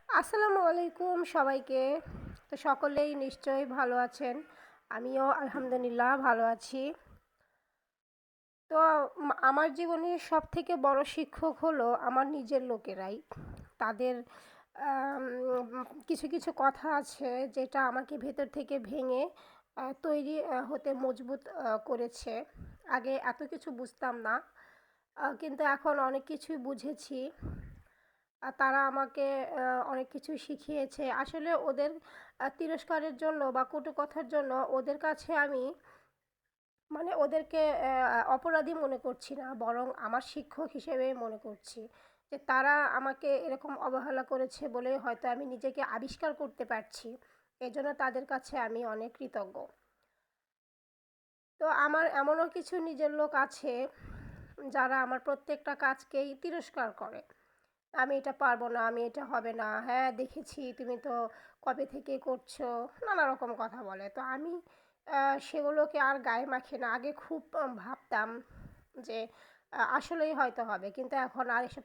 আসসালামু আলাইকুম সবাইকে। তো সকলেই নিশ্চয়ই ভালো আছেন। আমিও আলহামদুলিল্লাহ ভালো আছি। তো আমার জীবনের সবথেকে বড় শিক্ষক হলো আমার নিজের লোকেরাই। তাদের আম কিছু কথা আছে যেটা আমাকে ভেতর থেকে ভেঙে তৈরি হতে মজবুত করেছে। আগে এত কিছু বুঝতাম না। কিন্তু এখন অনেক কিছুই বুঝেছি। তারা আমাকে অনেক কিছু শিখিয়েছে। আসলে ওদের তিরস্কারের জন্য বা কটু কথার জন্য ওদের কাছে আমি মানে ওদেরকে অপরাধী মনে করছি না, বরং আমার শিক্ষক হিসেবেই মনে করছি। যে তারা আমাকে এরকম অবহেলা করেছে বলেই হয়তো আমি নিজেকে আবিষ্কার করতে পারছি। এজন্য তাদের কাছে আমি অনেক কৃতজ্ঞ। তো আমার এমনও কিছু নিজের লোক আছে যারা আমার প্রত্যেকটা কাজকেই তিরস্কার করে। আমি এটা পারবো না, আমি এটা হবে না, হ্যাঁ দেখেছি তুমি তো কবে থেকে করছো, নানা রকম কথা বলে। তো আমি সেগুলোকে আর গায়ে মাখি না। আগে খুব ভাবতাম যে আসলেই হয়তো হবে, কিন্তু এখন আর এসব